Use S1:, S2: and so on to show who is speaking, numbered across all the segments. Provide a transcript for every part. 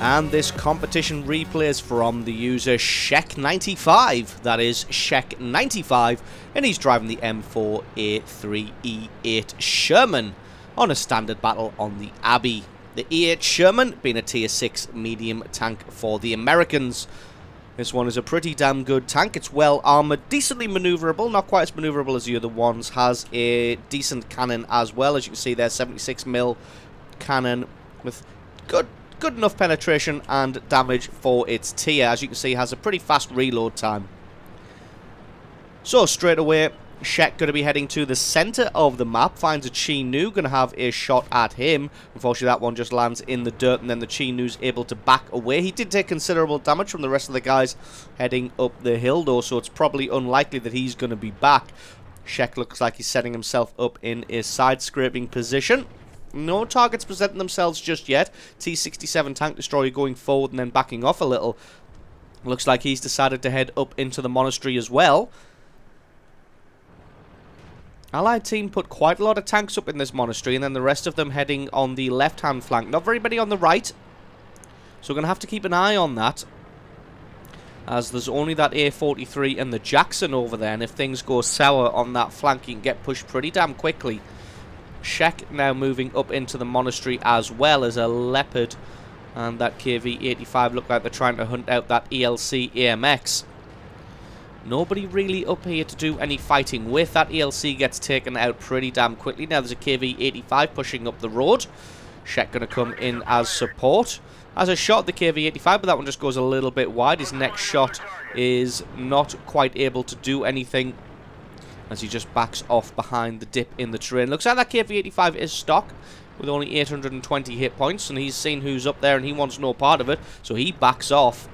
S1: And this competition replays from the user Shek95. That is Shek95. And he's driving the M4A3E8 Sherman on a standard battle on the Abbey. The E8 Sherman being a tier 6 medium tank for the Americans. This one is a pretty damn good tank. It's well armoured, decently manoeuvrable, not quite as manoeuvrable as the other ones. Has a decent cannon as well. As you can see there, 76mm cannon with good enough penetration and damage for its tier. As you can see, has a pretty fast reload time. So straight away, Shek going to be heading to the centre of the map, finds a Chi Nu, going to have a shot at him. Unfortunately, that one just lands in the dirt, and then the Chi Nu's able to back away. He did take considerable damage from the rest of the guys heading up the hill, though, so it's probably unlikely that he's going to be back. Shek looks like he's setting himself up in a side-scraping position. No targets presenting themselves just yet. T-67 tank destroyer going forward and then backing off a little. Looks like he's decided to head up into the monastery as well. Allied team put quite a lot of tanks up in this monastery, and then the rest of them heading on the left-hand flank. Not very many on the right, so we're going to have to keep an eye on that, as there's only that A43 and the Jackson over there, and if things go sour on that flank, you can get pushed pretty damn quickly. Shek now moving up into the monastery as well as a Leopard, and that KV-85 look like they're trying to hunt out that ELC AMX. Nobody really up here to do any fighting with. That ELC gets taken out pretty damn quickly. Now there's a KV-85 pushing up the road. Shek going to come in as support. Has a shot at the KV-85, but that one just goes a little bit wide. His next shot is not quite able to do anything, as he just backs off behind the dip in the terrain. Looks like that KV-85 is stock with only 820 hit points, and he's seen who's up there and he wants no part of it, so he backs off.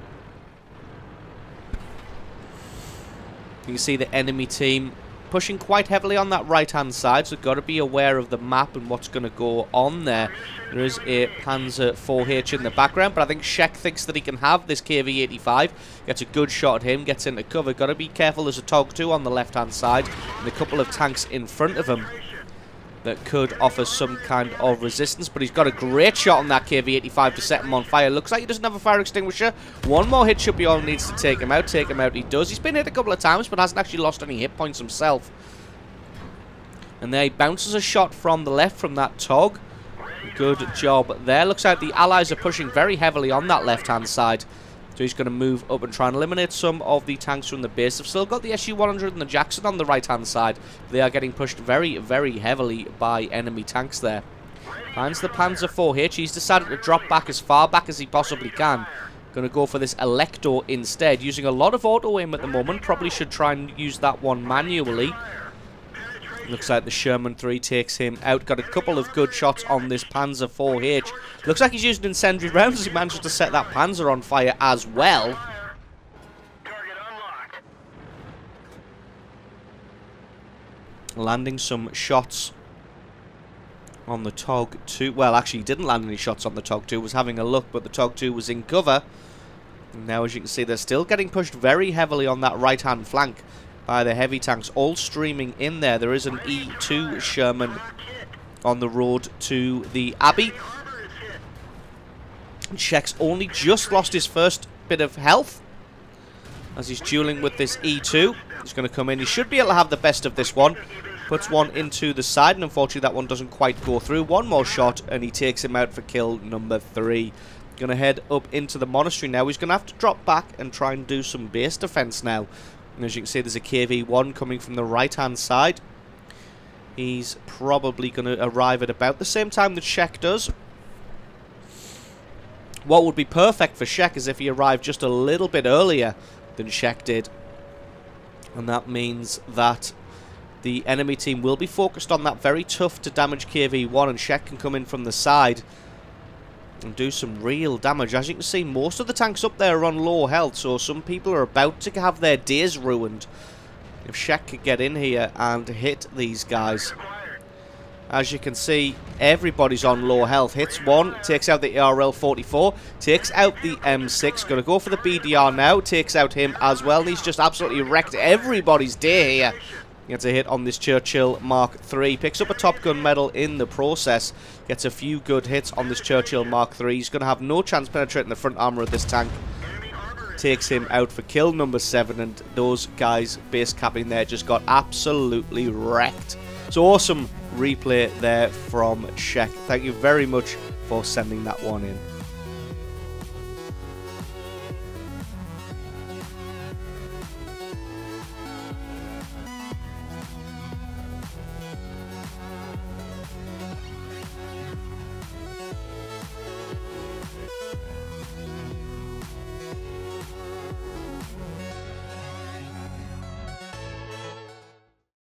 S1: You can see the enemy team pushing quite heavily on that right-hand side, so got to be aware of the map and what's going to go on there. There is a Panzer 4H in the background, but I think Shek thinks that he can have this KV-85. Gets a good shot at him, gets into cover. Got to be careful, there's a TOG-2 on the left-hand side, and a couple of tanks in front of him that could offer some kind of resistance, but he's got a great shot on that KV-85 to set him on fire. Looks like he doesn't have a fire extinguisher. One more hit should be all he needs to take him out. Take him out he does. He's been hit a couple of times, but hasn't actually lost any hit points himself. And there he bounces a shot from the left from that TOG. Good job there. Looks like the Allies are pushing very heavily on that left-hand side. So he's going to move up and try and eliminate some of the tanks from the base. They've still got the SU-100 and the Jackson on the right-hand side. They are getting pushed very, very heavily by enemy tanks there. Finds the Panzer 4H. He's decided to drop back as far back as he possibly can. Going to go for this Elector instead. Using a lot of auto-aim at the moment. Probably should try and use that one manually. Looks like the Sherman 3 takes him out. Got a couple of good shots on this Panzer 4H. Looks like he's using incendiary rounds as he manages to set that Panzer on fire as well. Landing some shots on the TOG-2. Well, actually, he didn't land any shots on the TOG-2. Was having a look, but the TOG-2 was in cover. And now, as you can see, they're still getting pushed very heavily on that right-hand flank by the heavy tanks, all streaming in there. There is an E2 Sherman on the road to the Abbey. Shek's only just lost his first bit of health as he's dueling with this E2. He's going to come in. He should be able to have the best of this one. Puts one into the side, and unfortunately that one doesn't quite go through. One more shot, and he takes him out for kill number 3. Going to head up into the monastery now. He's going to have to drop back and try and do some base defense now. And as you can see, there's a KV-1 coming from the right-hand side. He's probably going to arrive at about the same time that Shek does. What would be perfect for Shek is if he arrived just a little bit earlier than Shek did. And that means that the enemy team will be focused on that very tough to damage KV-1, and Shek can come in from the side and do some real damage. As you can see, most of the tanks up there are on low health, so some people are about to have their days ruined if Shek could get in here and hit these guys. As you can see, everybody's on low health. Hits one, takes out the ARL-44, takes out the M6. Going to go for the BDR now, takes out him as well. And he's just absolutely wrecked everybody's day here Gets a hit on this Churchill Mark III. Picks up a Top Gun medal in the process. Gets a few good hits on this Churchill Mark III. He's going to have no chance penetrating the front armor of this tank. Takes him out for kill number 7. And those guys base capping there just got absolutely wrecked. So awesome replay there from Shek. Thank you very much for sending that one in.